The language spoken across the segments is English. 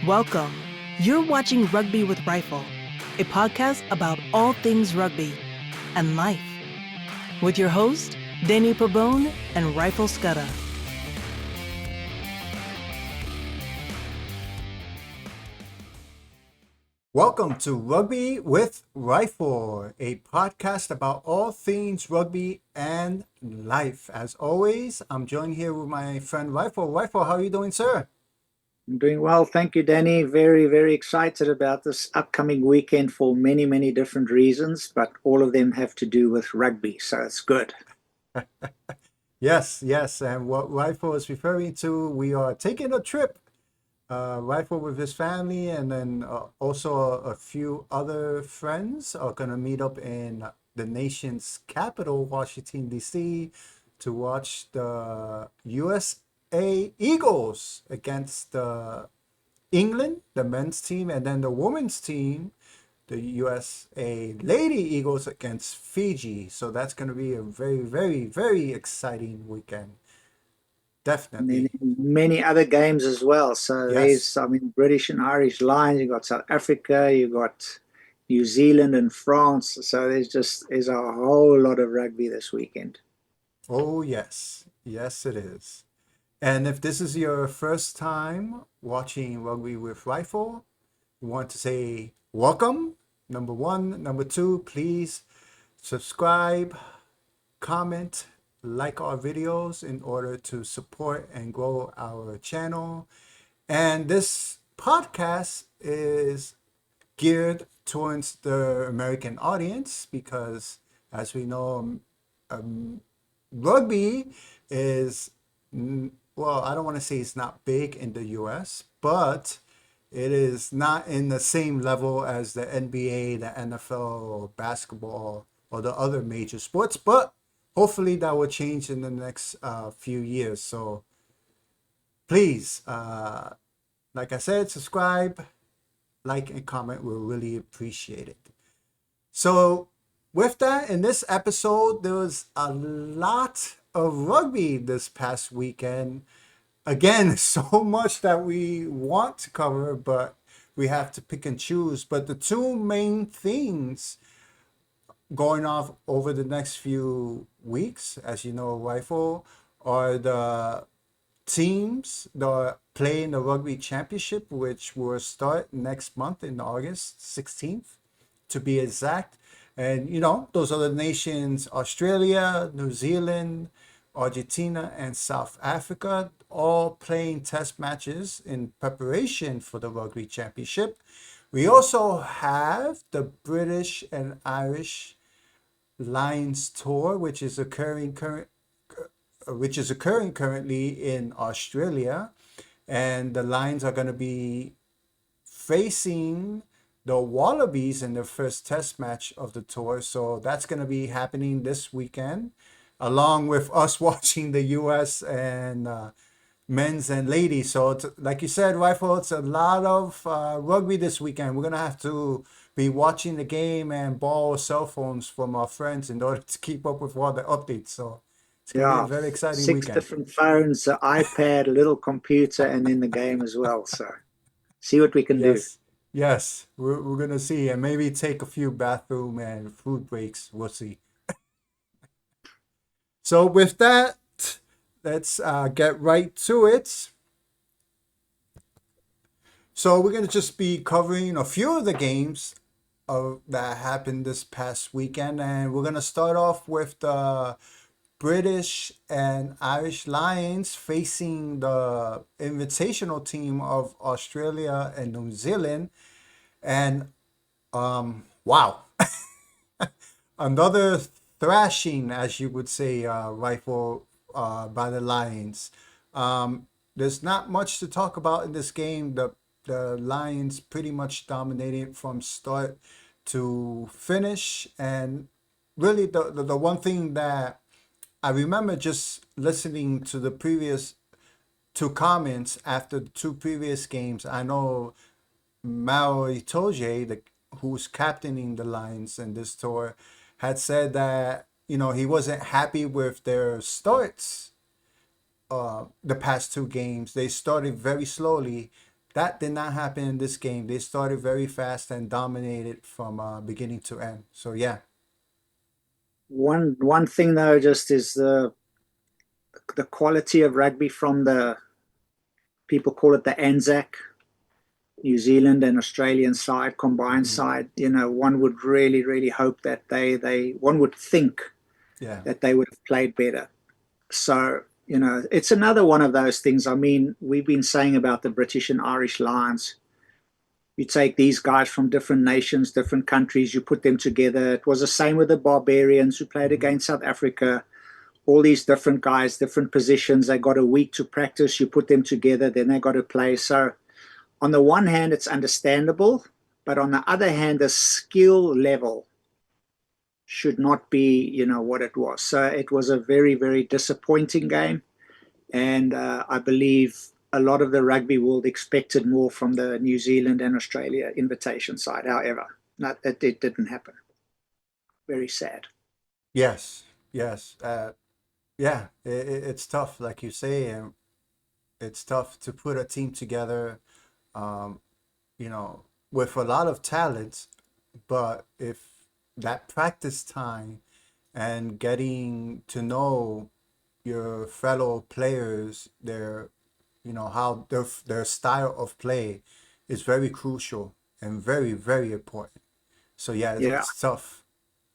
Welcome. You're watching Rugby with Rifle, a podcast about all things rugby and life, with your host, Danny Pabone and Rifle Scudder. Welcome to Rugby with Rifle, a podcast about all things rugby and life. As always, I'm joined here with my friend Rifle. Rifle, how are you doing, sir? I'm doing well. Thank you, Danny. Very, very excited about this upcoming weekend for many, many different reasons, but all of them have to do with rugby. So it's good. Yes. And what Rifle is referring to, we are taking a trip. Rifle with his family, and then also a few other friends are going to meet up in the nation's capital, Washington, D.C., to watch the USA Eagles against England, the men's team, and then the women's team, the USA Lady Eagles against Fiji. So that's going to be a very, very, very exciting weekend. And then Definitely. many other games as well. So Yes. British and Irish Lions, you've got South Africa, you've got New Zealand and France. So there's a whole lot of rugby this weekend. Oh, yes. Yes, it is. And if this is your first time watching Rugby with Rifle, we want to say welcome. Number one. Number two, please subscribe, comment, like our videos in order to support and grow our channel. And this podcast is geared towards the American audience because, as we know, rugby is, well, I don't want to say it's not big in the US, but it is not in the same level as the NBA, the NFL, or basketball, or the other major sports. But hopefully that will change in the next few years. So please, like I said, subscribe, like, and comment. We'll really appreciate it. So, with that, in this episode, there was a lot of rugby this past weekend. Again, so much that we want to cover, but we have to pick and choose. But the two main things going off over the next few weeks, as you know, Rifle, are the teams that are playing the Rugby Championship, which will start next month in August 16th, to be exact. And, you know, those are the nations Australia, New Zealand, Argentina, and South Africa, all playing test matches in preparation for the Rugby Championship. We also have the British and Irish Lions Tour, which is occurring currently in Australia, and the Lions are going to be facing the Wallabies in the first test match of the tour. So that's going to be happening this weekend, along with us watching the US and men's and ladies. So like you said, Rifle, it's a lot of rugby this weekend. We're going to have to be watching the game and borrow cell phones from our friends in order to keep up with all the updates. So it's going to be a Yeah, very exciting six weekend. different phones, an iPad, a little computer, and then the game as well. So see what we can do. Yes, we're gonna see, and maybe take a few bathroom and food breaks. We'll see. So with that, let's get right to it. So we're gonna just be covering a few of the games that happened this past weekend, and we're gonna start off with the British and Irish Lions facing the invitational team of Australia and New Zealand. And wow, another thrashing, as you would say, Rifle, by the Lions. There's not much to talk about in this game. The Lions pretty much dominated from start to finish, and really the one thing that I remember just listening to the previous two comments after the two previous games. I know Maui Toje, who's captaining the Lions in this tour, had said that, you know, he wasn't happy with their starts the past two games. They started very slowly, That did not happen in this game. They started very fast and dominated from beginning to end. So yeah. One thing though, just is the quality of rugby from the people call it the Anzac, New Zealand and Australian side, combined Mhm. side. One would really hope that they one would think Yeah. that they would have played better. So, it's another one of those things. I mean, we've been saying about the British and Irish Lions. You take these guys from different nations, different countries, you put them together. It was the same with the Barbarians who played Mhm. against South Africa. All these different guys, different positions. They got a week to practice. You put them together, then they got to play. So, on the one hand, it's understandable, but on the other hand, the skill level should not be, what it was. So it was a very disappointing game, and I believe a lot of the rugby world expected more from the New Zealand and Australia invitation side. However, it didn't happen. Very sad. Yes. Yes. Yeah. It's tough, like you say, and it's tough to put a team together. Um, you know, with a lot of talent, but if that practice time and getting to know your fellow players, how their style of play is very crucial and very important. So yeah, Yeah, it's tough.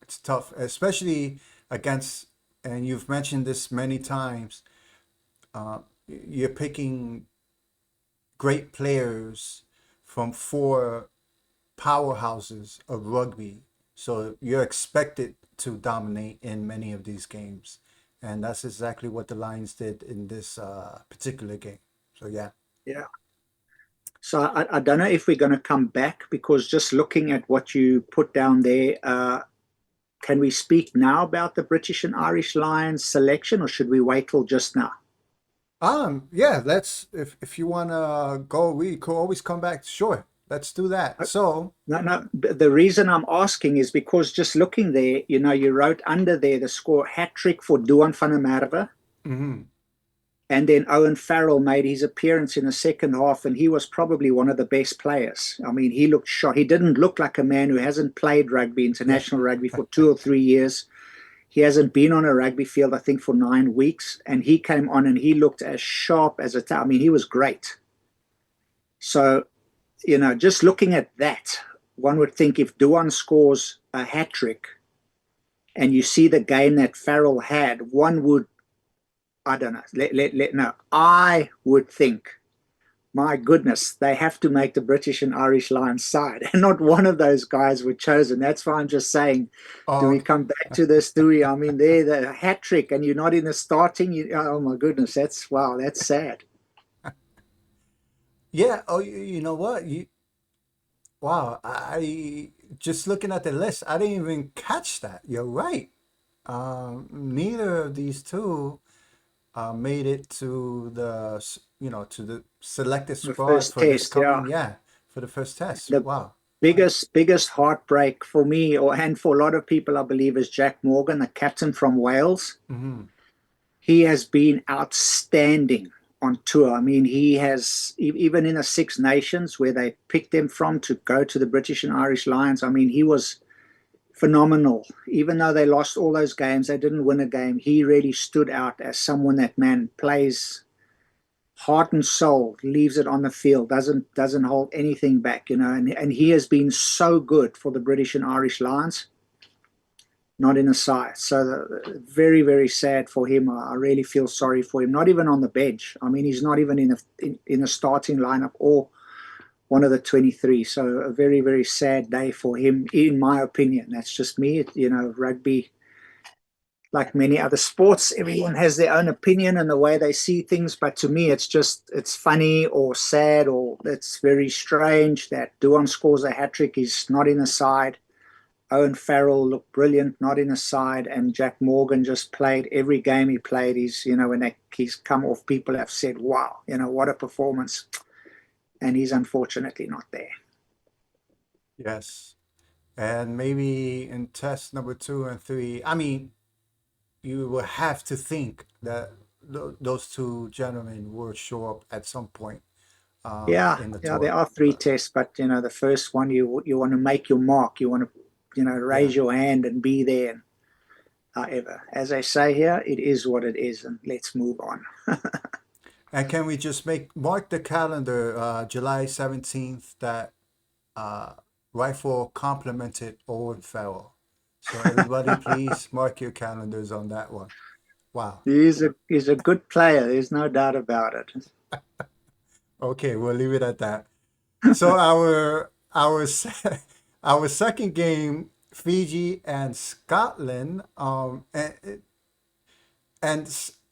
It's tough, especially against, and you've mentioned this many times. You're picking great players from four powerhouses of rugby. So you're expected to dominate in many of these games. And that's exactly what the Lions did in this particular game. So yeah. yeah. So I don't know if we're going to come back because just looking at what you put down there, can we speak now about the British and Irish Lions selection, or should we wait till just now? Yeah, let's if you wanna go, we could always come back. Sure, let's do that. So, No, no. The reason I'm asking is because just looking there, you wrote under there the score hat trick for Duan van der Merwe. mhm. And then Owen Farrell made his appearance in the second half, and he was probably one of the best players. I mean, he looked shot. He didn't look like a man who hasn't played rugby, Yeah. international rugby, for 2 or 3 years. He hasn't been on a rugby field, I think, for 9 weeks. And he came on and he looked as sharp as I mean, he was great. So, just looking at that, one would think if Duan scores a hat trick and you see the game that Farrell had, one would, I don't know, no, I would think, my goodness, they have to make the British and Irish Lions side. And not one of those guys were chosen. That's why I'm just saying, do Oh, we come back to this? Do we? I mean, they're the hat trick and you're not in the starting. Oh, my goodness. Wow, that's sad. yeah. Oh, you know what? Wow. I just looking at the list, I didn't even catch that. You're right. Neither of these two made it to to the selected The squad first for this test, yeah. coming, yeah, for the first test. The Wow. Right. biggest heartbreak for me, and for a lot of people, I believe, is Jack Morgan, the captain from Wales. Hmm. He has been outstanding on tour. I mean, he has, even in the Six Nations where they picked him from to go to the British and Irish Lions, I mean, he was phenomenal. Even though they lost all those games, they didn't win a game. He really stood out as someone that, man, plays heart and soul, leaves it on the field, doesn't hold anything back, and he has been so good for the British and Irish Lions, not in a side. So very sad for him. I really feel sorry for him. Not even on the bench. I mean, he's not even in the starting lineup or one of the 23. So a very sad day for him, in my opinion. That's just me. Rugby, like many other sports, everyone has their own opinion and the way they see things. But to me, it's funny or sad, or it's very strange that Duan scores a hat trick. He's not in the side. Owen Farrell looked brilliant, not in the side, and Jack Morgan just played every game he played. When he's come off, people have said, "Wow, what a performance!" And he's unfortunately not there. Yes. And maybe in test number two and three, I mean, you will have to think that those two gentlemen will show up at some point. Yeah, in the yeah, there tour. are three But tests, but the first one you want to make your mark. You want to yeah. raise your hand and be there. And however, as I say here, it is what it is, and let's move on. And can we just mark the calendar, July 17th, that uh, Rifle complimented Owen Farrell. So everybody, please mark your calendars on that one. Wow. He's a good player. There's no doubt about it. Okay, we'll leave it at that. So our second game, Fiji and Scotland, and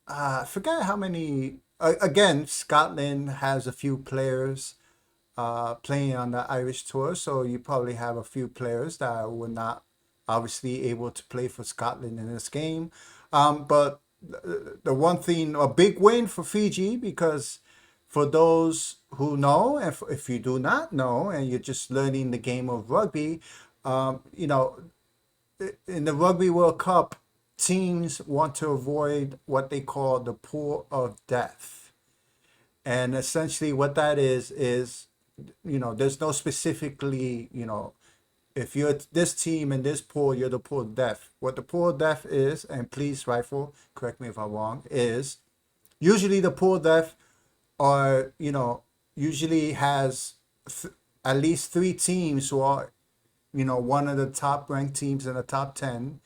I forget how many. Again, Scotland has a few players playing on the Irish tour, so you probably have a few players that were not obviously able to play for Scotland in this game. But the one thing, a big win for Fiji, because for those who know, and if you do not know, and you're just learning the game of rugby, you know, in the Rugby World Cup, teams want to avoid what they call the pool of death. And essentially what that is, there's no specifically, if you're this team in this pool, you're the pool of death. What the pool of death is, and please, Rifle, correct me if I'm wrong, is usually the pool of death are, usually has at least three teams who are, one of the top ranked teams in the top 10.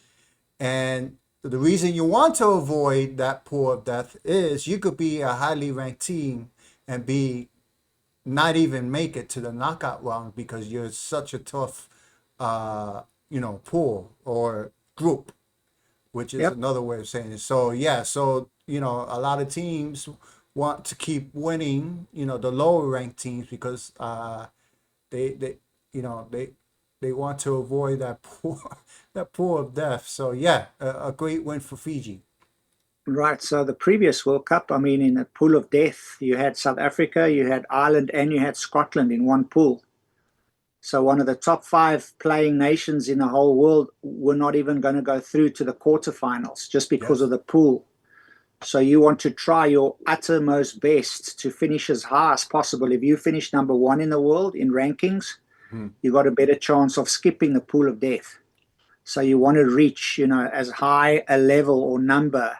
And the reason you want to avoid that pool of death is you could be a highly ranked team and be not even make it to the knockout round because you're such a tough, pool or group, which is Yep. another way of saying it. So yeah, so a lot of teams want to keep winning, the lower ranked teams because they you know they want to avoid that pool that pool of death. So yeah, a great win for Fiji. Right. So the previous World Cup, I mean, in the pool of death, you had South Africa, you had Ireland, and you had Scotland in one pool. So one of the top five playing nations in the whole world were not even going to go through to the quarterfinals just because of Yes. the pool. So you want to try your uttermost best to finish as high as possible. If you finish number one in the world in rankings, Hmm. you got a better chance of skipping the pool of death. So you want to reach, as high a level or number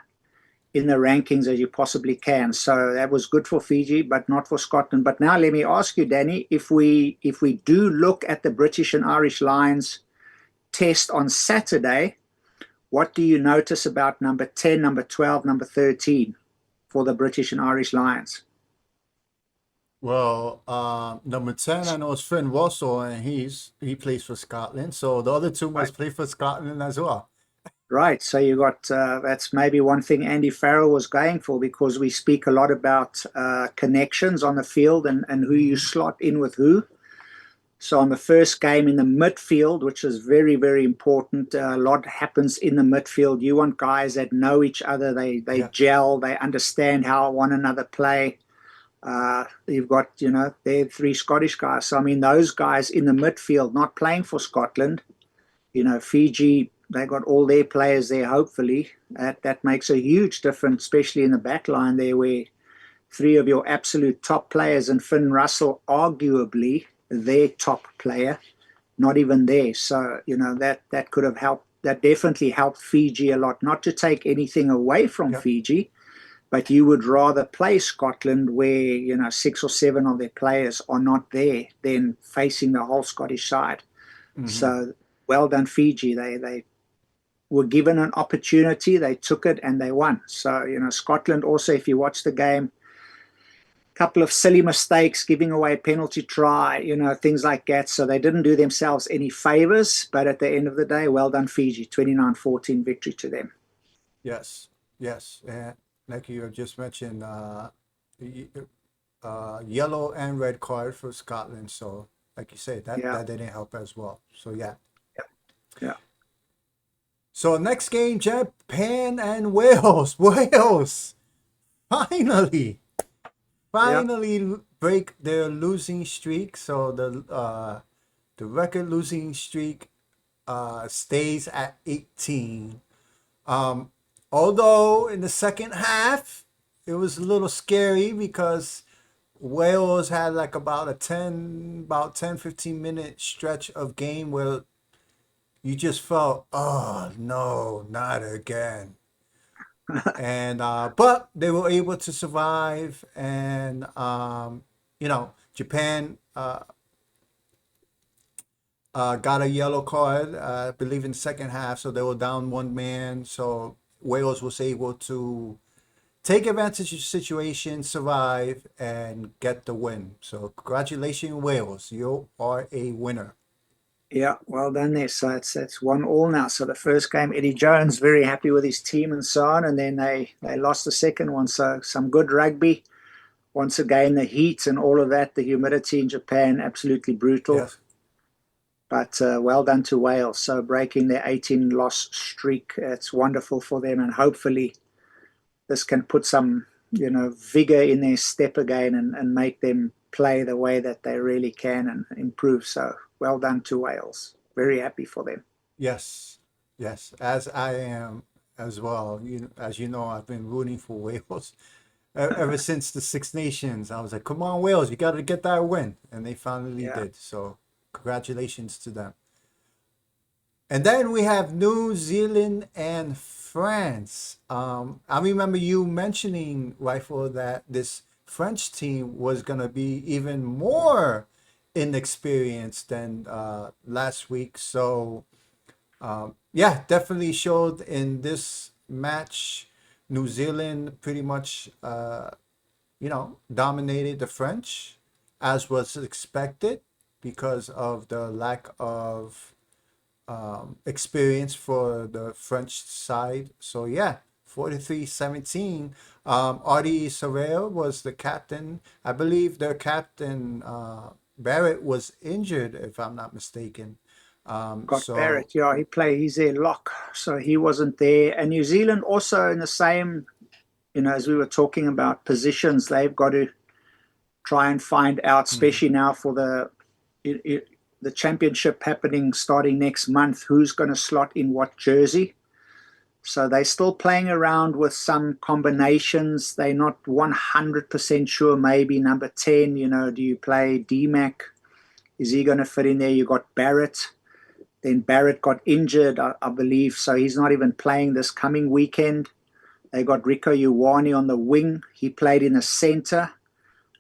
in the rankings as you possibly can. So that was good for Fiji, but not for Scotland. But now let me ask you, Danny, if we do look at the British and Irish Lions test on Saturday, what do you notice about number 10, number 12, number 13 for the British and Irish Lions? Well, number 10, I know is Finn Russell, and he plays for Scotland. So the other two Right. must play for Scotland as well. Right. So you got that's maybe one thing Andy Farrell was going for because we speak a lot about connections on the field and who you Hmm. slot in with who. So on the first game in the midfield, which is very, very important, a lot happens in the midfield. You want guys that know each other, they Yeah. gel, they understand how one another play. You've got, they're three Scottish guys. So I mean, those guys in the midfield, not playing for Scotland, Fiji, they got all their players there, hopefully. That makes a huge difference, especially in the back line there, where three of your absolute top players and Finn Russell, arguably their top player, not even there. So, that could have helped. That definitely helped Fiji a lot. Not to take anything away from Yeah. Fiji, but you would rather play Scotland where, six or seven of their players are not there than facing the whole Scottish side. Hmm. So well done, Fiji. They were given an opportunity, they took it, and they won. So, Scotland also, if you watch the game, couple of silly mistakes, giving away a penalty try, things like that. So they didn't do themselves any favors. But at the end of the day, well done, Fiji. 29-14 victory to them. Yes. Yes. And like you have just mentioned, yellow and red card for Scotland. So, like you say, that Yeah, that didn't help as well. So yeah. yeah, yeah. So next game, Japan and Wales. Wales finally, Yeah. break their losing streak. So the record losing streak stays at 18. Um, Although in the second half it was a little scary because Wales had like about 10-15 minute stretch of game where you just felt, oh no, not again. And but they were able to survive, and Japan got a yellow card, I believe in the second half, so they were down one man. So Wales was able to take advantage of the situation, survive, and get the win. So congratulations, Wales. You are a winner. Yeah, well done there. So it's 1-1 now. So the first game, Eddie Jones very happy with his team and so on, and then they lost the second one. So some good rugby. Once again, the heat and all of that, the humidity in Japan, absolutely brutal. Yes. But well done to Wales. So breaking their 18 loss streak, it's wonderful for them, and hopefully this can put some vigor in their step again, and make them play the way that they really can and improve. So well done to Wales. Very happy for them. Yes. Yes. As I am as well. As you know, I've been rooting for Wales ever since the Six Nations. I was like, come on, Wales, you got to get that win. And they finally Yeah. did. So congratulations to them. And then we have New Zealand and France. I remember you mentioning, Rifle, that this French team was going to be even more inexperienced than last week. So, yeah, definitely showed in this match. New Zealand pretty much, dominated the French, as was expected because of the lack of experience for the French side. So yeah, 43-17. Artie Sorrell was the captain. I believe their captain Barrett was injured, if I'm not mistaken. Got So Barrett, yeah, he's their lock, so he wasn't there. And New Zealand also in the same, as we were talking about positions, they've got to try and find out, mhm, especially now for the championship happening starting next month, who's going to slot in what jersey. So they're still playing around with some combinations. They're not 100% sure. Maybe number 10, do you play DMAC? Is he going to fit in there? You got Barrett. Then Barrett got injured, I believe, so he's not even playing this coming weekend. They got Rico Ioane on the wing. He played in the center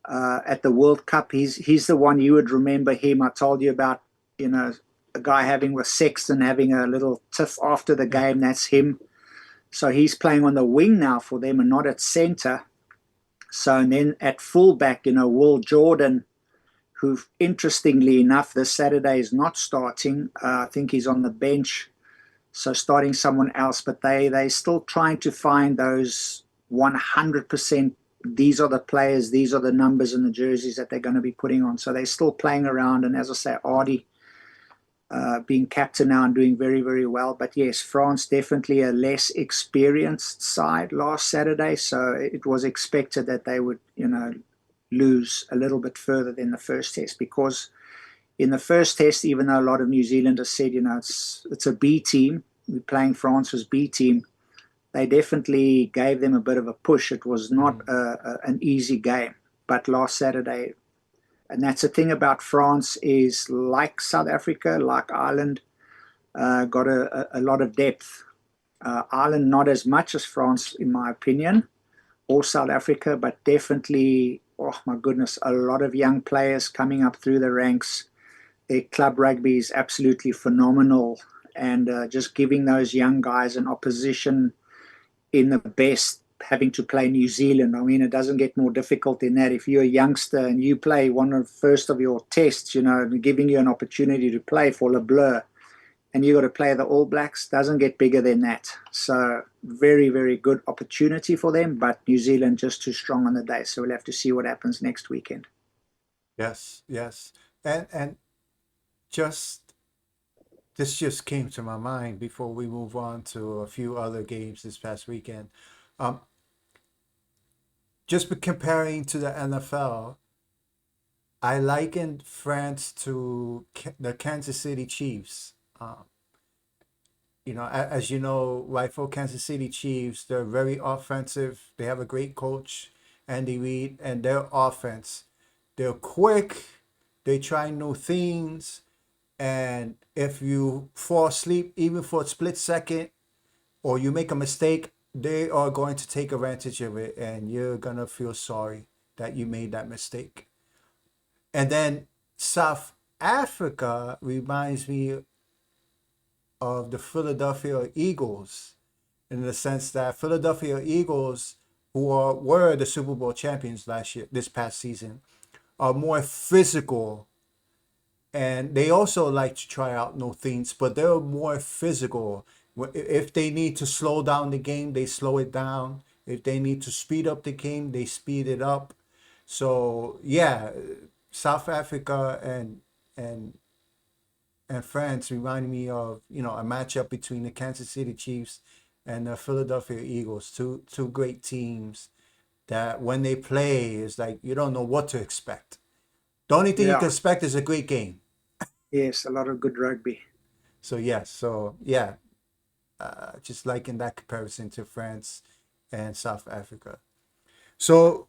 at the World Cup. He's the one you would remember him. I told you about, a guy having with Sexton having a little tiff after the yeah, game. That's him. So he's playing on the wing now for them and not at center. So and then at fullback, Will Jordan, who interestingly enough this Saturday is not starting. I think he's on the bench, so starting someone else. But they still trying to find those 100%. These are the players, these are the numbers and the jerseys that they're going to be putting on. So they're still playing around. And as I say, Artie being captain now and doing very, very well. But yes, France definitely a less experienced side last Saturday. So it was expected that they would, lose a little bit further than the first test, because in the first test, even though a lot of New Zealanders said, it's a B team, we're playing France's B team, they definitely gave them a bit of a push. It was not mhm, an easy game. But last Saturday, and that's the thing about France, is like South Africa, like Ireland, got a lot of depth. Ireland, not as much as France, in my opinion, or South Africa, but definitely, oh my goodness, a lot of young players coming up through the ranks. Their club rugby is absolutely phenomenal, and just giving those young guys an opposition in the best, having to play New Zealand. I mean, it doesn't get more difficult than that. If you're a youngster and you play one of first of your tests, giving you an opportunity to play for Le Bleu, and you got to play the All Blacks, doesn't get bigger than that. So very, very good opportunity for them, but New Zealand just too strong on the day. So we'll have to see what happens next weekend. yes, yes. And just this just came to my mind before we move on to a few other games this past weekend. Um, just comparing to the NFL, I likened France to the Kansas City Chiefs. As you know, rightful Kansas City Chiefs, they're very offensive. They have a great coach, Andy Reid, and their offense They're quick. They try new things. And if you fall asleep, even for a split second, or you make a mistake, they are going to take advantage of it, and you're gonna feel sorry that you made that mistake. And then South Africa reminds me of the Philadelphia Eagles, in the sense that Philadelphia Eagles, were the Super Bowl champions this past season, are more physical, and they also like to try out new things, but they're more physical. If they need to slow down the game, they slow it down. If they need to speed up the game, they speed it up. So yeah, South Africa and and France reminded me of, a matchup between the Kansas City Chiefs and the Philadelphia Eagles. Two great teams that when they play is like you don't know what to expect. The only thing you Yeah. can expect is a great game. Yes, a lot of good rugby. So yes, so yeah, just like in that comparison to France and South Africa. So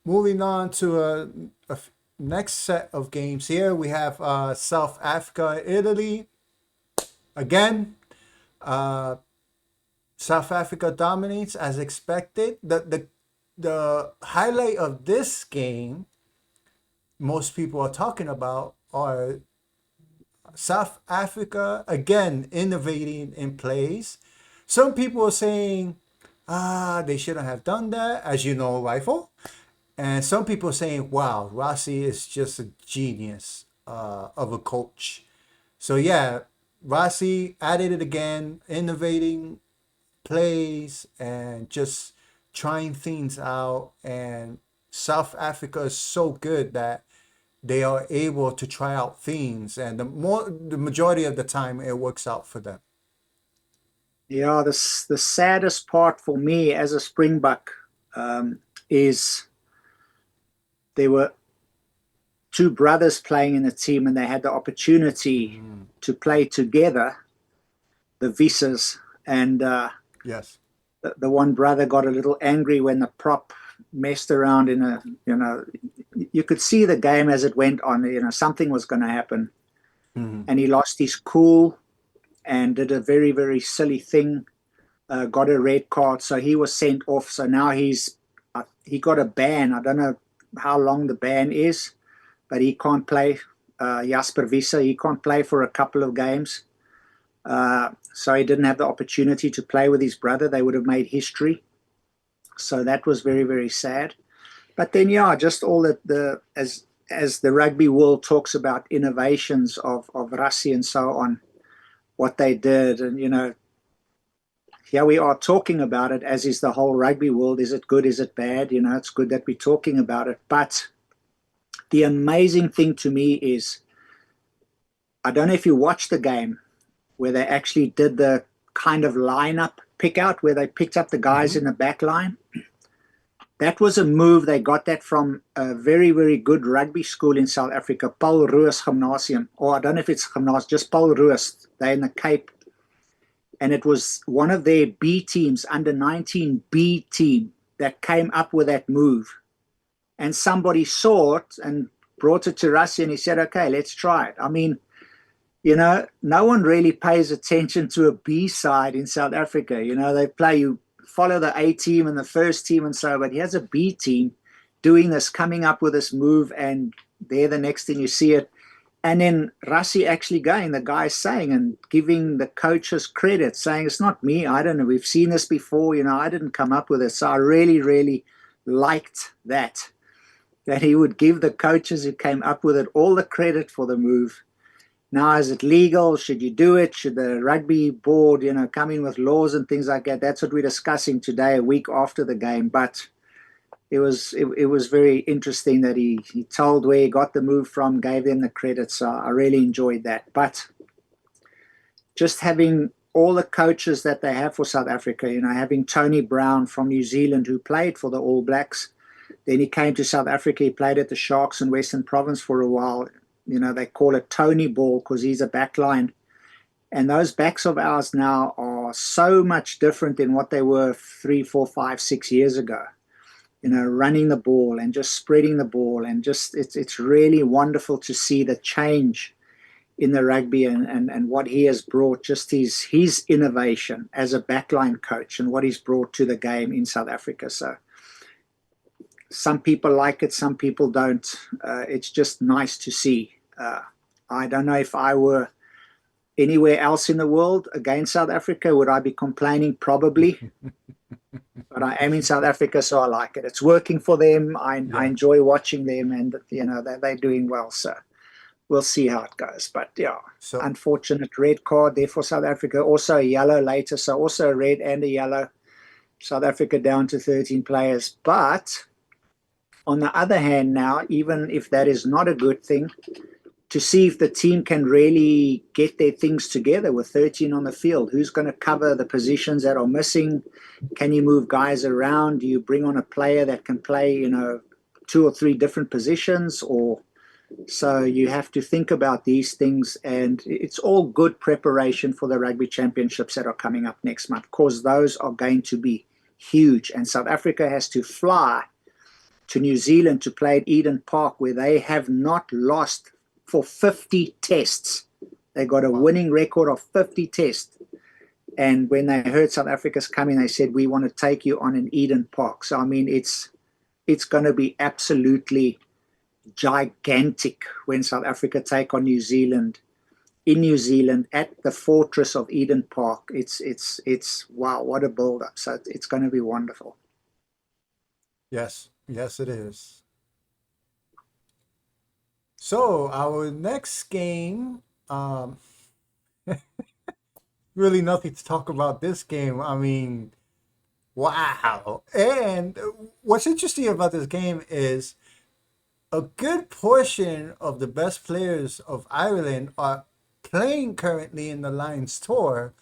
moving on to next set of games here, we have South Africa, Italy. Again, uh, South Africa dominates as expected. The highlight of this game most people are talking about are South Africa again innovating in plays. Some people are saying, they shouldn't have done that, as you know, Rifle. And some people are saying, wow, Rossi is just a genius of a coach. So yeah, Rossi added it again, innovating plays and just trying things out. And South Africa is so good that they are able to try out things, and the majority of the time it works out for them. Yeah, the saddest part for me as a Springbok is there were two brothers playing in the team, and they had the opportunity to play together, the Visas, and Yes. the one brother got a little angry when the prop messed around in a, you could see the game as it went on, something was going to happen. And he lost his cool and did a very, very silly thing, got a red card. So he was sent off. So now he got a ban. I don't know how long the ban is, but he can't play. Jasper Visa, he can't play for a couple of games. So he didn't have the opportunity to play with his brother. They would have made history. So that was very, very sad. But then, yeah, just all that as the rugby world talks about innovations of Rassi and so on, what they did, and here we are talking about it, as is the whole rugby world. Is it good? Is it bad? It's good that we're talking about it. But the amazing thing to me is, I don't know if you watched the game where they actually did the kind of lineup pick out, where they picked up the guys in the back line. That was a move. They got that from a very, very good rugby school in South Africa, Paul Roos Gymnasium. Or I don't know if it's Gymnasium, just Paul Roos. They're in the Cape. And it was one of their B teams, under 19 B team, that came up with that move. And somebody saw it and brought it to Rassi, and he said, okay, let's try it. I mean, no one really pays attention to a B side in South Africa. You follow the A team and the first team and so, but he has a B team doing this, coming up with this move, and there the next thing you see it. And then Rassi actually going, the guy saying and giving the coaches credit, saying, it's not me, I don't know, we've seen this before, I didn't come up with it. So I really, really liked that he would give the coaches who came up with it all the credit for the move. Now, is it legal? Should you do it? Should the rugby board, come in with laws and things like that? That's what we're discussing today, a week after the game. But it was very interesting that he told where he got the move from, gave them the credit. So I really enjoyed that. But just having all the coaches that they have for South Africa, having Tony Brown from New Zealand, who played for the All Blacks. Then he came to South Africa. He played at the Sharks in Western Province for a while. They call it Tony Ball because he's a backline. And those backs of ours now are so much different than what they were 3, 4, 5, 6 years ago. running the ball and just spreading the ball, and just it's really wonderful to see the change in the rugby, and what he has brought, just his innovation as a backline coach and what he's brought to the game in South Africa. So some people like it, some people don't. It's just nice to see. I don't know if I were anywhere else in the world against South Africa, would I be complaining? Probably. But I am in South Africa, so I like it. It's working for them. I enjoy watching them, and they're doing well. So we'll see how it goes. But yeah, So unfortunate red card there for South Africa. Also a yellow later, so also a red and a yellow. South Africa down to 13 players. But on the other hand, now, even if that is not a good thing, to see if the team can really get their things together with 13 on the field. Who's going to cover the positions that are missing? Can you move guys around? Do you bring on a player that can play, 2 or 3 different positions? Or so you have to think about these things, and it's all good preparation for the Rugby Championships that are coming up next month, because those are going to be huge. And South Africa has to fly to New Zealand to play at Eden Park, where they have not lost for 50 tests. They got a winning record of 50 tests. And when they heard South Africa's coming, they said, we want to take you on an Eden Park. So, I mean, it's going to be absolutely gigantic when South Africa take on New Zealand in New Zealand at the fortress of Eden Park. It's wow, what a build-up. So it's going to be wonderful. yes, it is. So our next game, really nothing to talk about this game. I mean, wow. And what's interesting about this game is a good portion of the best players of Ireland are playing currently in the Lions tour,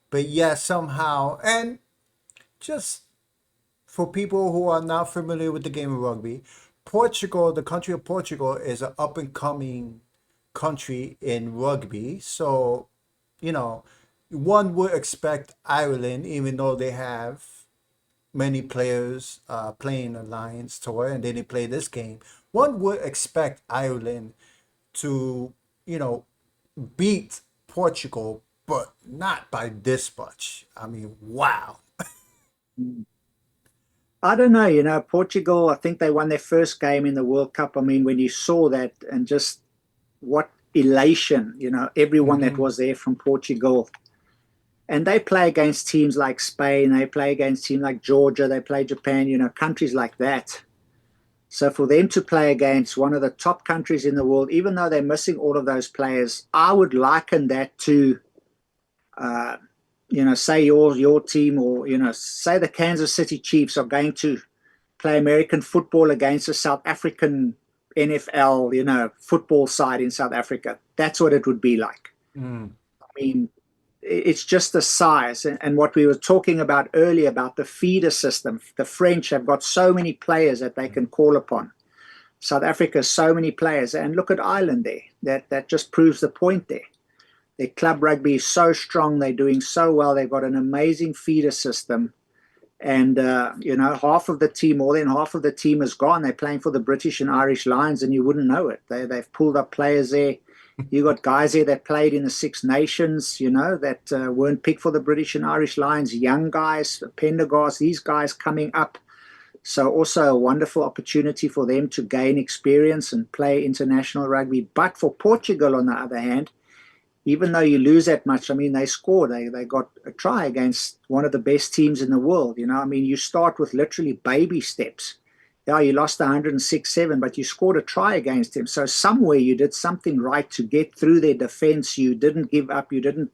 but yet somehow, and just for people who are not familiar with the game of rugby, Portugal, the country of Portugal, is an up and coming country in rugby. So, you know, one would expect Ireland, even though they have many players playing the Lions tour and then they play this game, one would expect Ireland to, beat Portugal, but not by this much. I mean, wow. I don't know, Portugal, I think they won their first game in the World Cup. I mean, when you saw that, and just what elation, everyone that Hmm. was there from Portugal. And they play against teams like Spain, they play against teams like Georgia, they play Japan, countries like that. So for them to play against one of the top countries in the world, even though they're missing all of those players, I would liken that to, uh, say your team, or say the Kansas City Chiefs are going to play American football against a South African NFL, football side in South Africa. That's what it would be like. Mm. I mean, it's just the size, and what we were talking about earlier about the feeder system. The French have got so many players that they can call upon. South Africa, so many players, and look at Ireland there. That just proves the point there. Their club rugby is so strong. They're doing so well. They've got an amazing feeder system. And, half of the team, more than half of the team is gone. They're playing for the British and Irish Lions, and you wouldn't know it. They've pulled up players there. You got guys there that played in the Six Nations, that weren't picked for the British and Irish Lions, young guys, Pendergast, these guys coming up. So also a wonderful opportunity for them to gain experience and play international rugby. But for Portugal, on the other hand, even though you lose that much, I mean, they scored. They got a try against one of the best teams in the world. I mean, you start with literally baby steps. Yeah, you lost 106-7, but you scored a try against him. So somewhere you did something right to get through their defense. You didn't give up. You didn't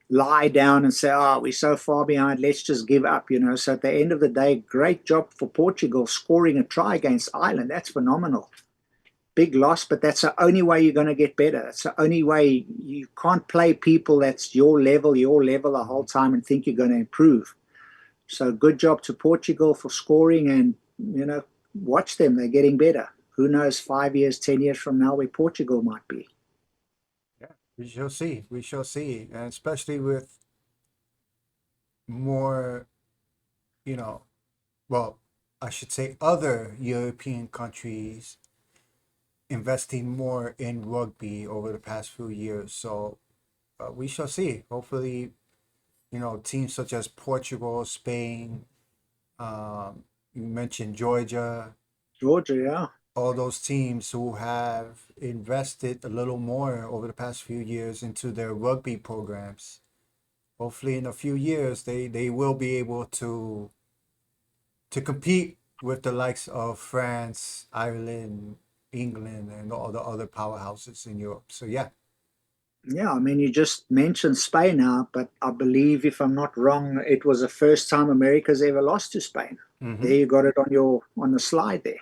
lie down and say, oh, we're so far behind, let's just give up. So at the end of the day, great job for Portugal scoring a try against Ireland. That's phenomenal. Big loss, but that's the only way you're going to get better. That's the only way. You can't play people that's your level the whole time and think you're going to improve. So good job to Portugal for scoring, and watch them. They're getting better. Who knows, 5 years, 10 years from now, where Portugal might be. Yeah, we shall see. We shall see. And especially with more, you know, well, I should say, other European countries investing more in rugby over the past few years. So we shall see. Hopefully, teams such as Portugal, Spain, you mentioned Georgia, Georgia, yeah. all those teams who have invested a little more over the past few years into their rugby programs. Hopefully, in a few years, they will be able to compete with the likes of France, Ireland, England, and all the other powerhouses in Europe. So yeah. Yeah, I mean, you just mentioned Spain now, but I believe, if I'm not wrong, it was the first time America's ever lost to Spain. There, Hmm. you got it on the slide there.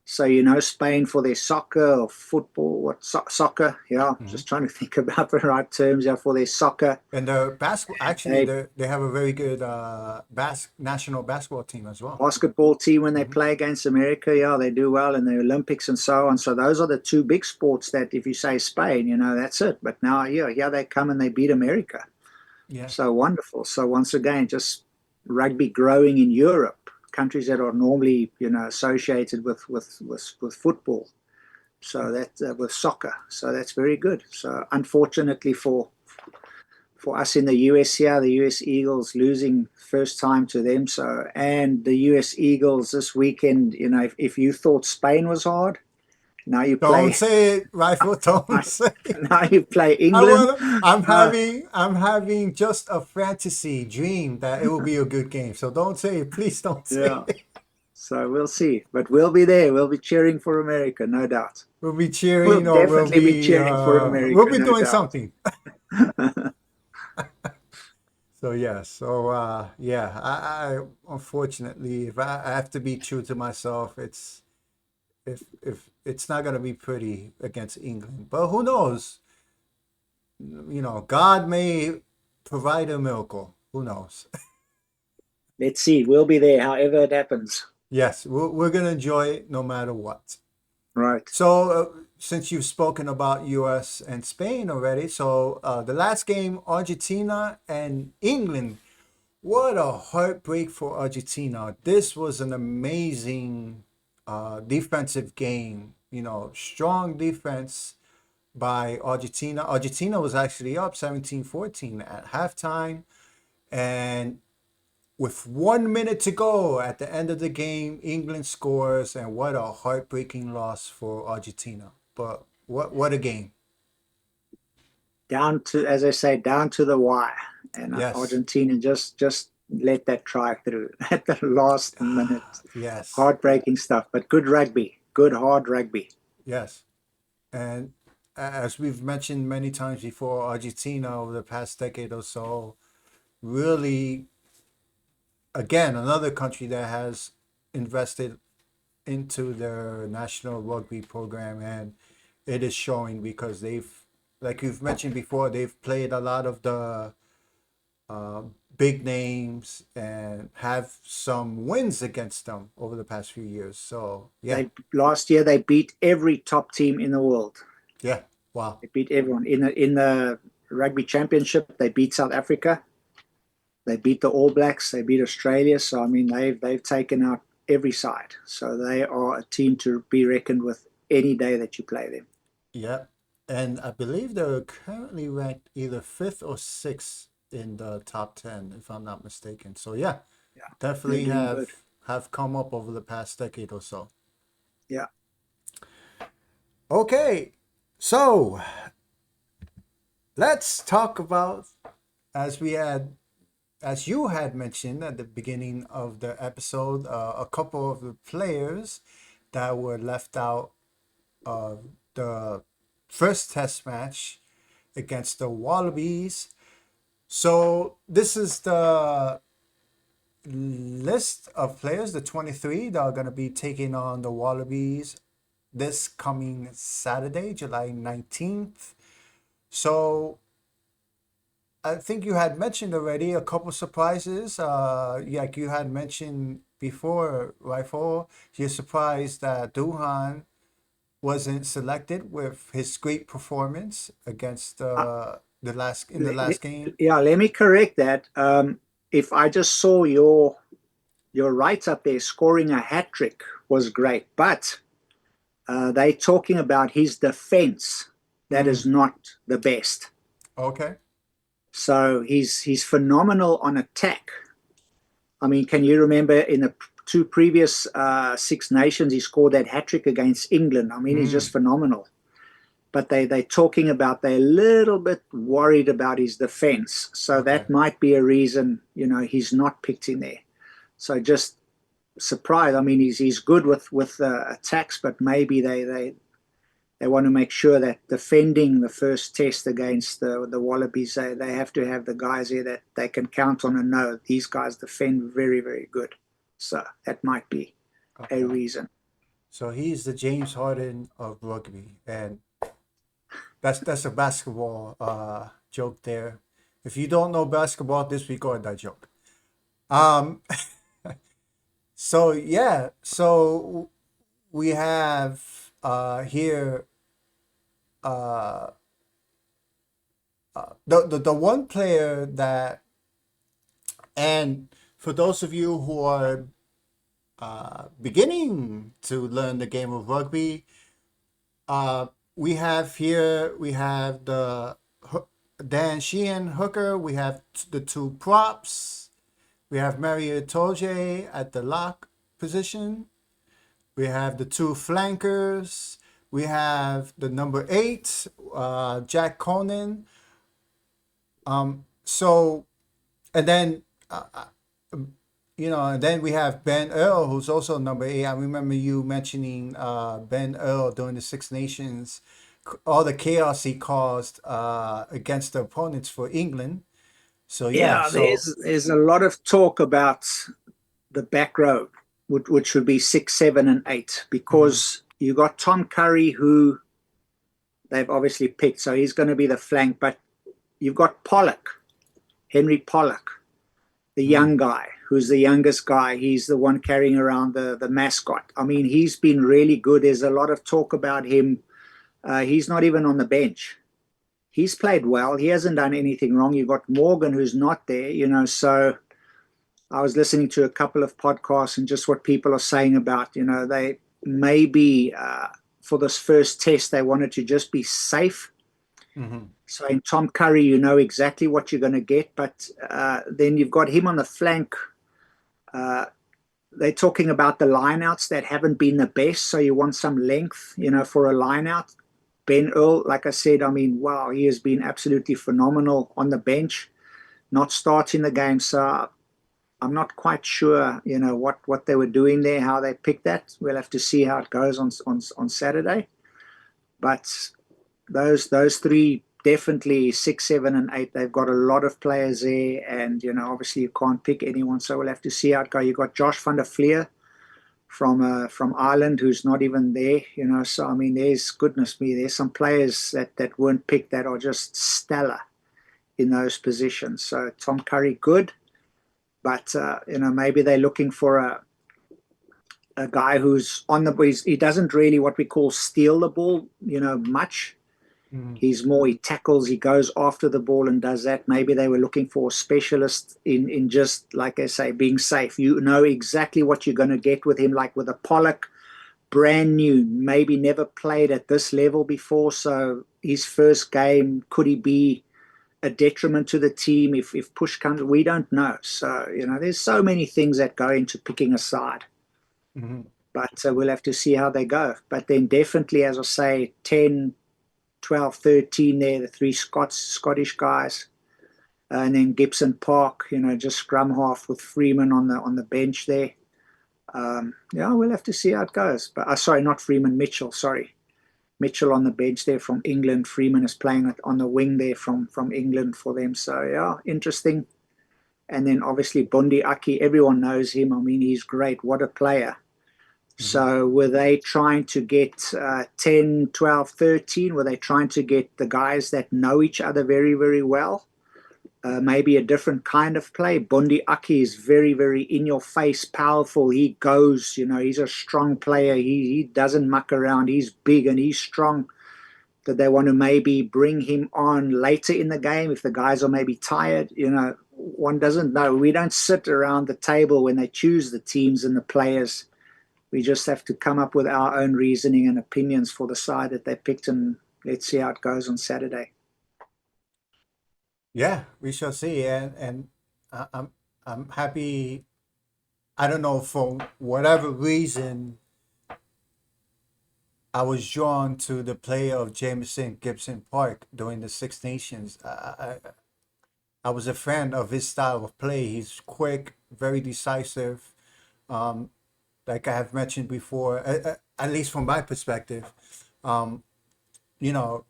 So Spain for their soccer or football, soccer? Yeah, Hmm. just trying to think about the right terms. Yeah, for their soccer, And the basketball, actually, they they have a very good national basketball team as well. basketball team when they Hmm. play against America, yeah, they do well in the Olympics and so on. So those are the two big sports that, if you say Spain, that's it. But now, yeah, they come and they beat America. Yeah. So wonderful. So once again, just rugby growing in Europe, countries that are normally, associated with football. So that with soccer. So that's very good. So unfortunately for us in the US here, the US Eagles losing first time to them. So, and the US Eagles this weekend, if you thought Spain was hard, now you Don't play say it, Rifle. Don't say it. now you play I England. wanna. I'm Uh, having. I'm having just a fantasy dream that it will be a good game. So don't say it. Please don't say yeah. it. So we'll see. But we'll be there. We'll be cheering for America, no doubt. We'll be We'll cheering, or definitely be cheering for we'll America, be no doing doubt. something. So yeah, so yeah, I unfortunately, if I have to be true to myself, if it's not gonna be pretty against England, but who knows? God may provide a miracle. Who knows? Let's see. We'll be there, however it happens. Yes, we're gonna enjoy it no matter what. Right. So since you've spoken about U.S. and Spain already, so the last game, Argentina and England. What a heartbreak for Argentina. This was an amazing defensive game. Strong defense by Argentina. Argentina was actually up 17-14 at halftime. And with 1 minute to go at the end of the game, England scores. And what a heartbreaking loss for Argentina. But what a game. Down to, as I say, down to the wire. And Yes. Argentina just let that try through at the last minute. Yes. Heartbreaking stuff, but good rugby. Good, hard rugby. Yes. And as we've mentioned many times before, Argentina over the past decade or so, really, again, another country that has invested into their national rugby program, and it is showing because like you've mentioned before, they've played a lot of the big names and have some wins against them over the past few years. So yeah, They last year they beat every top team in the world. yeah, wow, They beat everyone in the Rugby Championship. They beat South Africa. They beat the All Blacks. They beat Australia. So I mean, they've taken out every side. So they are a team to be reckoned with any day that you play them. yeah. And I believe they're currently ranked either fifth or sixth in the top 10, if I'm not mistaken. So yeah, Yeah, they're definitely doing good. have come up over the past decade or so. Yeah. Okay, so let's talk about as we had as you had mentioned at the beginning of the episode, a couple of the players that were left out of the first test match against the Wallabies. So this is the list of players, the 23 that are going to be taking on the Wallabies this coming Saturday, July 19th. So I think you had mentioned already a couple surprises. Like you had mentioned before, Rifle, you're surprised that Duhan wasn't selected with his great performance against Uh, the last game. yeah, let me correct that. If I just saw your you're right up there. Scoring a hat trick was great, but they're talking about his defense that is not the best. Okay. So he's phenomenal on attack. I mean, can you remember in the two previous Six Nations, he scored that hat trick against England? I mean, he's just phenomenal. But they're talking about they're a little bit worried about his defense. So Okay. that might be a reason, he's not picked in there. So just surprised. I mean, he's good with attacks, but maybe they want to make sure that defending the first test against the Wallabies, they have to have the guys here that they can count on and know these guys defend very, very good. So that might be a reason. So he's the James Harden of rugby, and that's a basketball joke there. If you don't know basketball, disregard that joke. Um, so yeah, so we have here the one player that, and for those of you who are beginning to learn the game of rugby, we have the Dan Sheehan hooker, we have the two props, we have Mario Toje at the lock position, we have the two flankers, we have the number 8, Jack Conan. So, and then, and then we have Ben Earl, who's also number 8. I remember you mentioning Ben Earl during the Six Nations, all the chaos he caused against the opponents for England. So Yeah, there's a lot of talk about the back row, which would be 6, 7, and 8, because you got Tom Curry, who they've obviously picked, so he's going to be the flank. But you've got Pollock, Henry Pollock, the young guy, who's the youngest guy. He's the one carrying around the mascot. I mean, he's been really good. There's a lot of talk about him. He's not even on the bench. He's played well. He hasn't done anything wrong. You've got Morgan, who's not there, so I was listening to a couple of podcasts and just what people are saying about, they maybe for this first test, they wanted to just be safe. So in Tom Curry, you know exactly what you're going to get, but then you've got him on the flank. They're talking about the lineouts that haven't been the best, so you want some length, for a lineout. Ben Earl, like I said, I mean, wow, he has been absolutely phenomenal on the bench, not starting the game. So I'm not quite sure, what they were doing there, how they picked that. We'll have to see how it goes on Saturday. But those three, definitely 6, 7, and 8. They've got a lot of players there, and obviously you can't pick anyone. So we'll have to see how it goes. You got Josh van der Fleer from Ireland, who's not even there. So I mean, goodness me, there's some players that weren't picked that are just stellar in those positions. So Tom Curry, good, but maybe they're looking for a guy who's on the. He doesn't really what we call steal the ball, much. He's more, he tackles, he goes after the ball and does that. Maybe they were looking for a specialist in just, like I say, being safe. You know exactly what you're going to get with him, like with a Pollock, brand new, maybe never played at this level before. So his first game, could he be a detriment to the team if push comes? We don't know. So, there's so many things that go into picking a side. But we'll have to see how they go. But then definitely, as I say, 10, 12, 13 there, the 3 Scottish guys, and then Gibson Park, just scrum half with Freeman on the bench there. We'll have to see how it goes. But sorry, not Freeman, Mitchell. Sorry, Mitchell on the bench there from England. Freeman is playing on the wing there from England for them. So interesting. And then obviously Bundi Aki, everyone knows him. I mean, he's great. What a player. So were they trying to get 10, 12, 13? Were they trying to get the guys that know each other very, very well? Maybe a different kind of play. Bundi Aki is very, very in your face, powerful. He goes, he's a strong player. He doesn't muck around. He's big and he's strong. That they want to maybe bring him on later in the game if the guys are maybe tired. one doesn't know. We don't sit around the table when they choose the teams and the players. We just have to come up with our own reasoning and opinions for the side that they picked, and let's see how it goes on Saturday. Yeah, we shall see. And I'm happy. I don't know, for whatever reason, I was drawn to the play of Jameson Gibson Park during the Six Nations. I was a fan of his style of play. He's quick, very decisive. Um, like I have mentioned before, at least from my perspective, um, you know,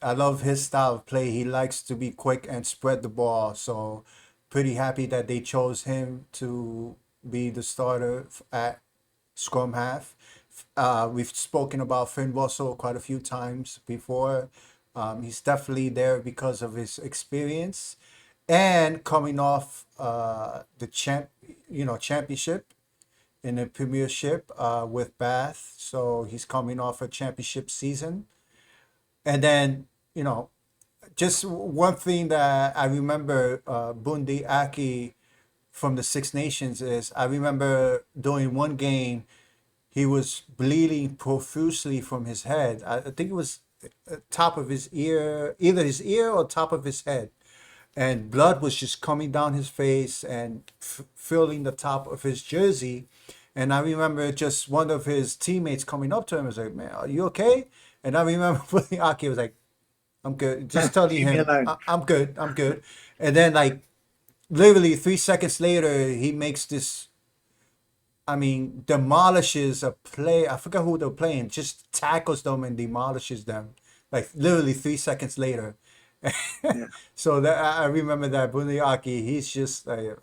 I love his style of play. He likes to be quick and spread the ball. So, pretty happy that they chose him to be the starter at scrum half. We've spoken about Finn Russell quite a few times before. He's definitely there because of his experience and coming off the championship in the Premiership with Bath. So he's coming off a championship season, and then just one thing that I remember Bundi Aki from the Six Nations is I remember during one game he was bleeding profusely from his head. I think it was top of his ear, either his ear or top of his head. And blood was just coming down his face and filling the top of his jersey. And I remember just one of his teammates coming up to him and was like, "Man, are you okay?" And I remember Aki was like, "I'm good." Just telling Leave me him, alone. I'm good, I'm good." And then, like, literally 3 seconds later, he makes this, I mean, demolishes a play. I forgot who they're playing. Just tackles them and demolishes them. Like literally 3 seconds later. Yeah, So that I remember that Bundyaki, he's just a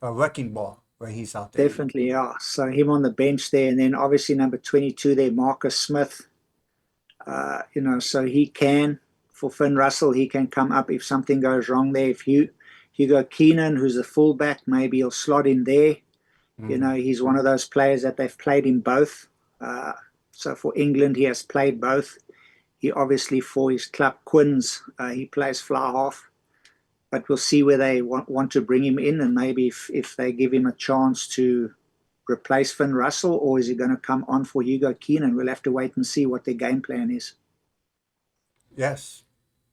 wrecking ball when he's out there. definitely. Yeah. So him on the bench there, and then obviously number 22 there, Marcus Smith. So he can, for Finn Russell, he can come up if something goes wrong there. If Hugo Keenan, who's the fullback, maybe he'll slot in there. Mm. He's one of those players that they've played in both. Uh, so for England, he has played both. He obviously, for his club Quins, he plays fly half. But we'll see where they want to bring him in, and maybe if they give him a chance to replace Finn Russell, or is he going to come on for Hugo Keenan? We'll have to wait and see what their game plan is. Yes,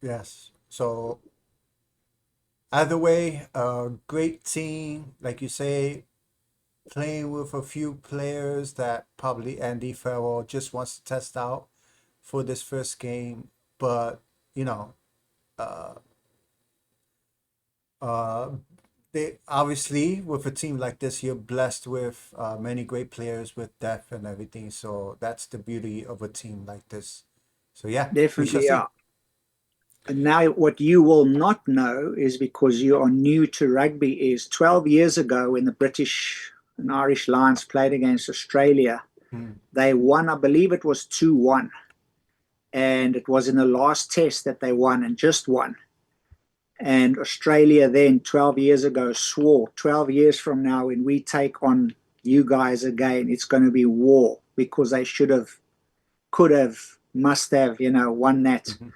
yes. So either way, a great team, like you say, playing with a few players that probably Andy Farrell just wants to test out for this first game. But you know, uh, uh, they obviously with a team like this, you're blessed with many great players with depth and everything. So that's the beauty of a team like this. So yeah, we shall Definitely, see. yeah. And now, what you will not know is because you are new to rugby is 12 years ago when the British and Irish Lions played against Australia, Hmm. they won, I believe it was 2-1. And it was in the last test that they won and just won. And Australia then 12 years ago swore 12 years from now, when we take on you guys again, it's going to be war, because they should have, could have, must have, won that. Mhm.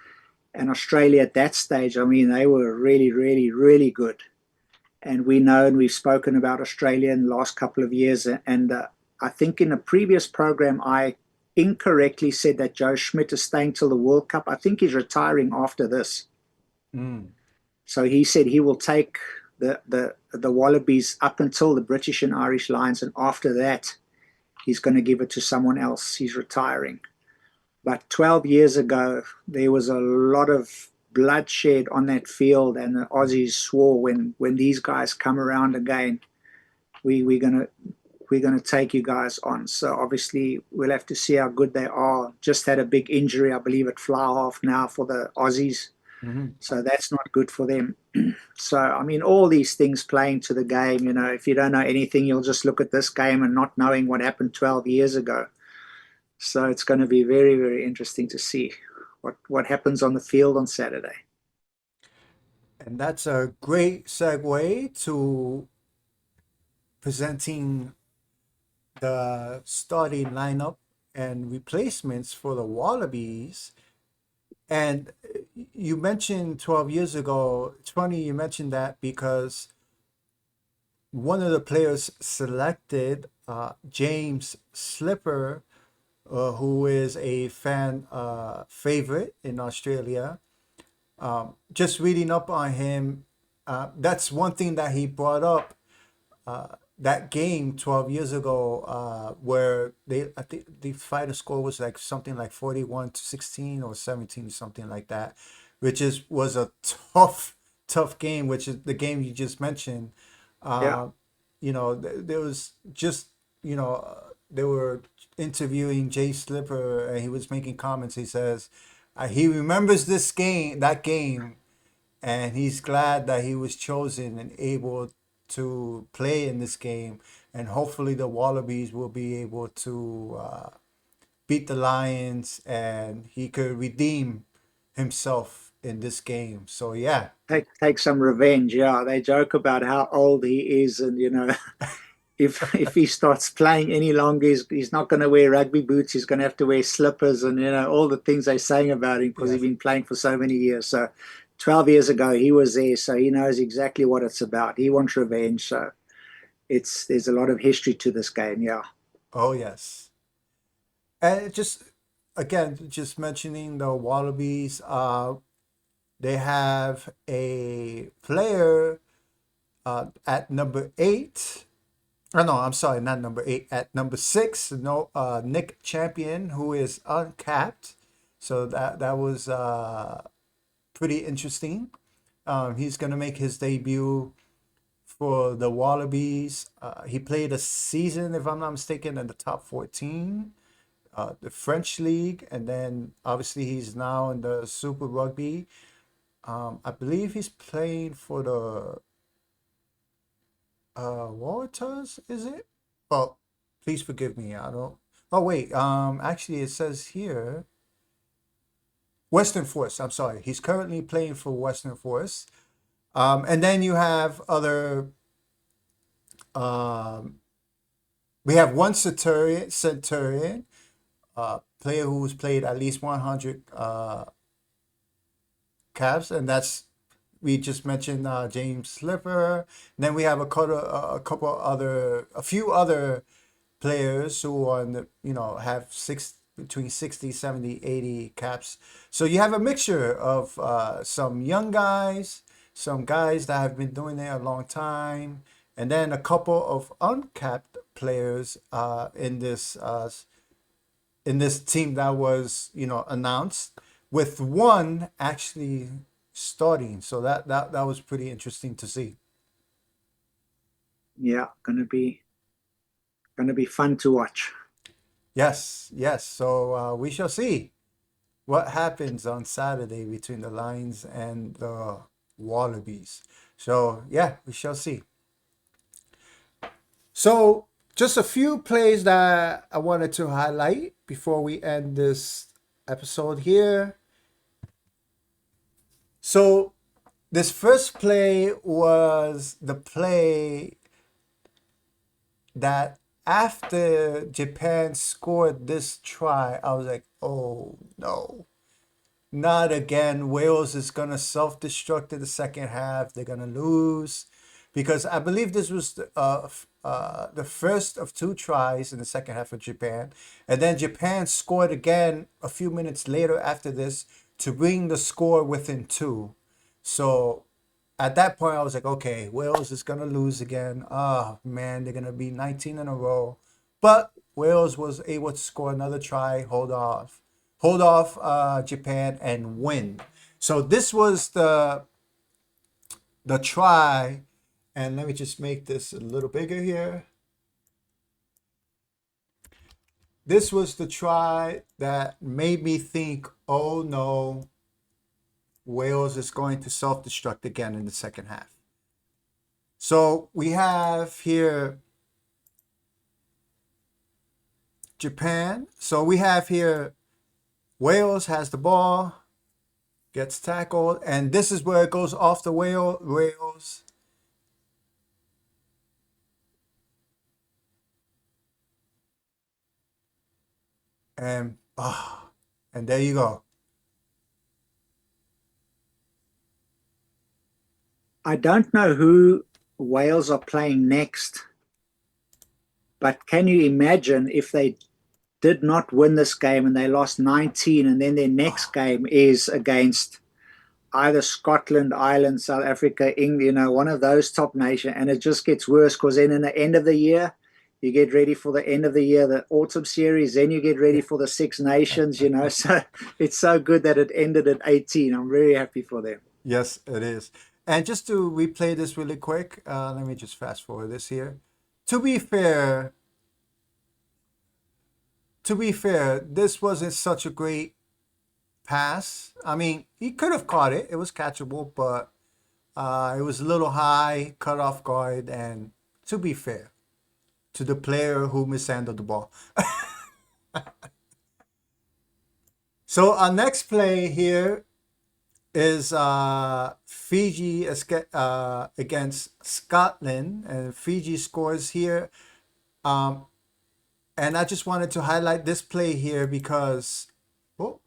And Australia at that stage, I mean, they were really, really, really good. And we know, and we've spoken about Australia in the last couple of years. And I think in a previous program, I incorrectly said that Joe Schmidt is staying till the World Cup. I think he's retiring after this. Mm. So he said he will take the Wallabies up until the British and Irish Lions, and after that, he's going to give it to someone else. He's retiring. But 12 years ago, there was a lot of bloodshed on that field, and the Aussies swore, when these guys come around again, we're gonna take you guys on. So obviously, we'll have to see how good they are. Just had a big injury, I believe, at fly half now for the Aussies. Mhm. So that's not good for them. So, I mean, all these things playing to the game, if you don't know anything, you'll just look at this game and not knowing what happened 12 years ago. So it's going to be very, very interesting to see what happens on the field on Saturday. And that's a great segue to presenting the starting lineup and replacements for the Wallabies. And you mentioned 12 years ago. It's funny you mentioned that because one of the players selected, James Slipper, who is a fan favorite in Australia. Just reading up on him, that's one thing that he brought up. That game 12 years ago, where I think the final score was like something like 41-16 or 17, something like that, which was a tough game, which is the game you just mentioned. Yeah. Uh, there was just, they were interviewing Jay Slipper, and he was making comments. He says, he remembers that game, and he's glad that he was chosen and able to play in this game. And hopefully, the Wallabies will be able to beat the Lions, and he could redeem himself in this game. So yeah, Take some revenge. Yeah, they joke about how old he is, and if he starts playing any longer, he's not going to wear rugby boots. He's going to have to wear slippers, and all the things they're saying about him because he's yes. been playing for so many years. So, 12 years ago, he was there, so he knows exactly what it's about. He wants revenge, so there's a lot of history to this game. Yeah, Oh yes. And just again, just mentioning the Wallabies, they have a player at number 8. Oh no, I'm sorry, not number 8. At number 6, no, Nick Champion, who is uncapped. So that was pretty interesting. He's gonna make his debut for the Wallabies. He played a season, if I'm not mistaken, in the top 14, the French league, and then obviously he's now in the Super Rugby. I believe he's playing for the Waratahs, is it? Well, please forgive me. I don't. Oh wait. Actually, it says here Western Force. I'm sorry. He's currently playing for Western Force. And then you have other. Um, we have one Centurion, player who's played at least 100 caps, and that's we just mentioned James Slipper. Then we have a few other players who are in the, have between 60, 70, 80 caps. So you have a mixture of some young guys, some guys that have been doing it a long time, and then a couple of uncapped players in this team that was, announced, with one actually starting. So that was pretty interesting to see. yeah, gonna be fun to watch. Yes, yes. So we shall see what happens on Saturday between the Lions and the Wallabies. So yeah, we shall see. So just a few plays that I wanted to highlight before we end this episode here. So this first play was the play that after Japan scored this try, I was like, oh no, not again. Wales is going to self destruct in the second half. They're going to lose. Because I believe this was the first of 2 tries in the second half of Japan. And then Japan scored again a few minutes later after this to bring the score within 2. So at that point, I was like, okay, Wales is going to lose again. Oh, man, they're going to be 19 in a row. But Wales was able to score another try, hold off Japan, and win. So this was the try. And let me just make this a little bigger here. This was the try that made me think, oh no, Wales is going to self-destruct again in the second half. So we have here Japan. So we have here Wales has the ball, gets tackled, and this is where it goes off the Wales. And and there you go. I don't know who Wales are playing next, but can you imagine if they did not win this game and they lost 19, and then their next game is against either Scotland, Ireland, South Africa, England, one of those top nations, and it just gets worse because then in the end of the year, you get ready for the end of the year, the autumn series, then you get ready for the Six Nations. So it's so good that it ended at 18. I'm very happy for them. Yes, it is. And just to replay this really quick, let me just fast forward this here. To be fair, this wasn't such a great pass. I mean, he could have caught it. It was catchable, but it was a little high, cut off guard, and to be fair to the player who mishandled the ball. So our next play here is Fiji against Scotland, and Fiji scores here. And I just wanted to highlight this play here because, oh,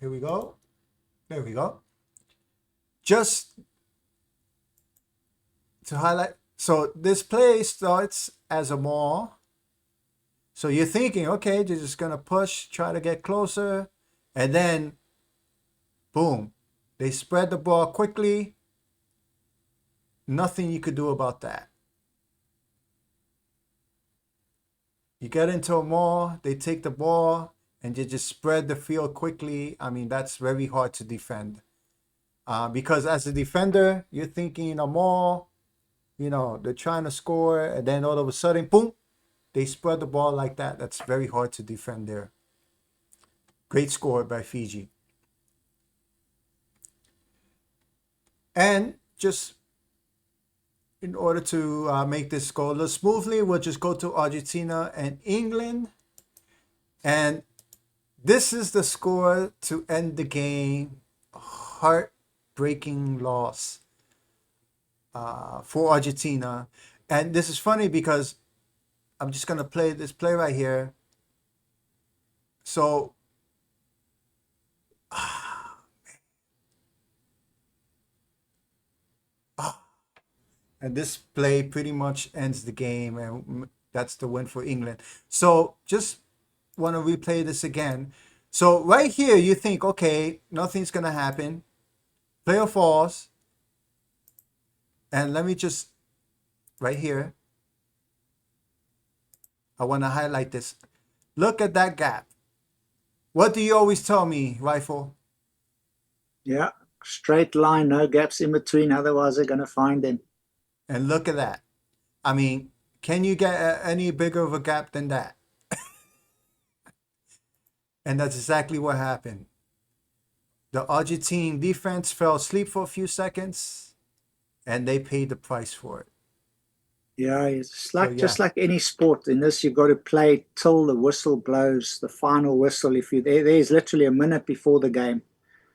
here we go. There we go. Just to highlight, so this play starts as a maul. So you're thinking, okay, they're just gonna push, try to get closer, and then, boom, they spread the ball quickly. Nothing you could do about that. You get into a maul, they take the ball, and you just spread the field quickly. I mean, that's very hard to defend. Because as a defender, you're thinking a maul, they're trying to score, and then all of a sudden, boom, they spread the ball like that. That's very hard to defend there. Great score by Fiji. And just in order to make this go a little smoothly, we'll just go to Argentina and England. And this is the score to end the game. Heartbreaking loss for Argentina. And this is funny because I'm just going to play this play right here. So, and this play pretty much ends the game, and that's the win for England. So just want to replay this again. So right here, you think, okay, nothing's going to happen. Player falls. And let me just, right here, I want to highlight this. Look at that gap. What do you always tell me, Rifle? Yeah, straight line, no gaps in between. Otherwise, they're going to find them. And look at that. I mean, can you get any bigger of a gap than that? And that's exactly what happened. The Argentine defense fell asleep for a few seconds, and they paid the price for it. Yeah, it's like just like any sport. In this, you've got to play till the whistle blows, the final whistle. If you there's literally a minute before the game.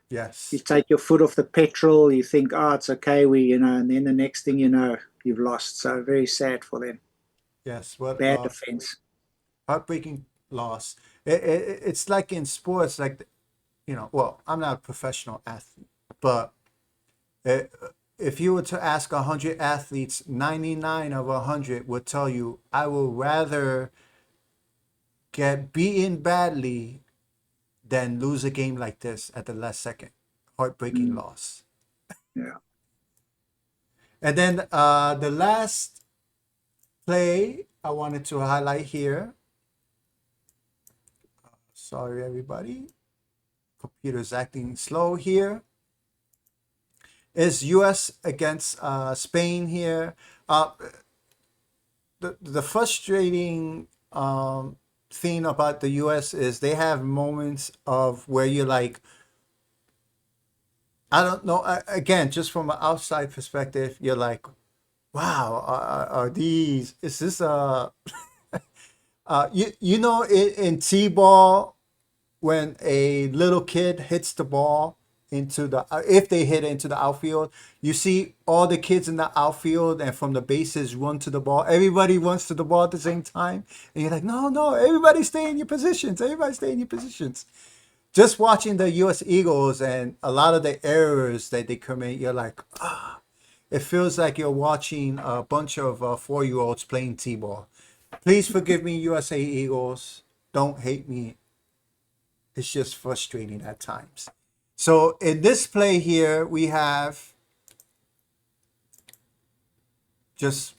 Yes. You take your foot off the petrol, you think, oh, it's okay, and then the next thing you know, you've lost. So very sad for them. Yes. Well, bad defense. Heartbreaking loss. It's like in sports, like, well, I'm not a professional athlete, but if you were to ask 100 athletes, 99 of 100 would tell you, I would rather get beaten badly than lose a game like this at the last second. Heartbreaking loss. Yeah. And then the last play I wanted to highlight here. Sorry, everybody. Computer's acting slow here. Is U.S. against Spain here. The frustrating thing about the U.S. is they have moments of where you're like, I don't know. Again, just from an outside perspective, you're like, wow, is this in T-ball, when a little kid hits the ball into if they hit it into the outfield, you see all the kids in the outfield and from the bases run to the ball. Everybody runs to the ball at the same time. And you're like, no, everybody stay in your positions. Everybody stay in your positions. just watching the U.S. Eagles and a lot of the errors that they commit, you're like, ah, it feels like you're watching a bunch of 4-year-olds playing t-ball. Please forgive me, USA Eagles. Don't hate me. It's just frustrating at times. So in this play here, we have just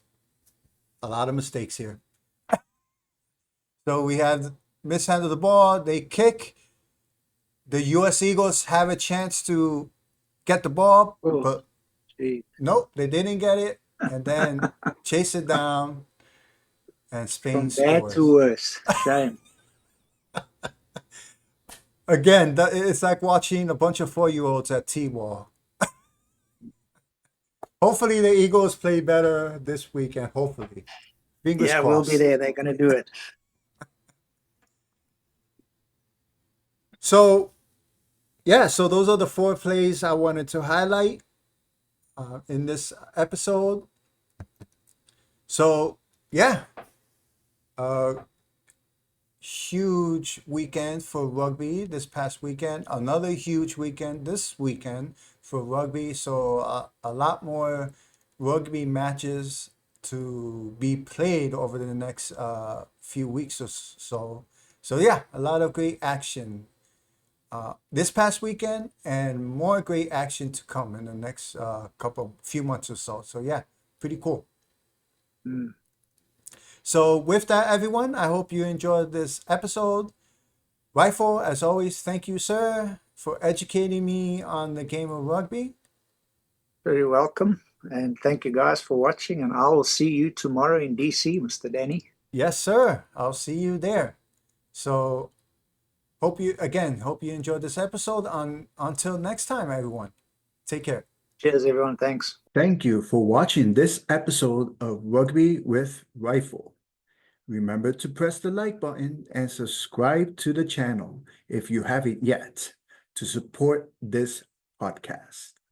a lot of mistakes here. So we have mishandle the ball, they kick. The US Eagles have a chance to get the ball, Oh, but gee. nope, they didn't get it. And then chase it down, and Spain From bad to scores. worse. Shame. Again, it's like watching a bunch of 4-year-olds at T-ball. Hopefully the Eagles play better this weekend. Hopefully. Fingers Yeah, we'll be crossed. there. They're going to do it. So, yeah, so those are the 4 plays I wanted to highlight in this episode. So, yeah, huge weekend for rugby this past weekend. Another huge weekend this weekend for rugby. So, a lot more rugby matches to be played over the next few weeks or so. So, yeah, a lot of great action this past weekend, and more great action to come in the next few months or so. So yeah, pretty cool. Mm. So with that, everyone, I hope you enjoyed this episode. Rifle, as always, thank you, sir, for educating me on the game of rugby. Very welcome. And thank you guys for watching. And I will see you tomorrow in DC, Mr. Danny. Yes, sir. I'll see you there. So hope you enjoyed this episode. Until next time, everyone. Take care. Cheers, everyone. Thanks. Thank you for watching this episode of Rugby with Rifle. Remember to press the like button and subscribe to the channel if you haven't yet to support this podcast.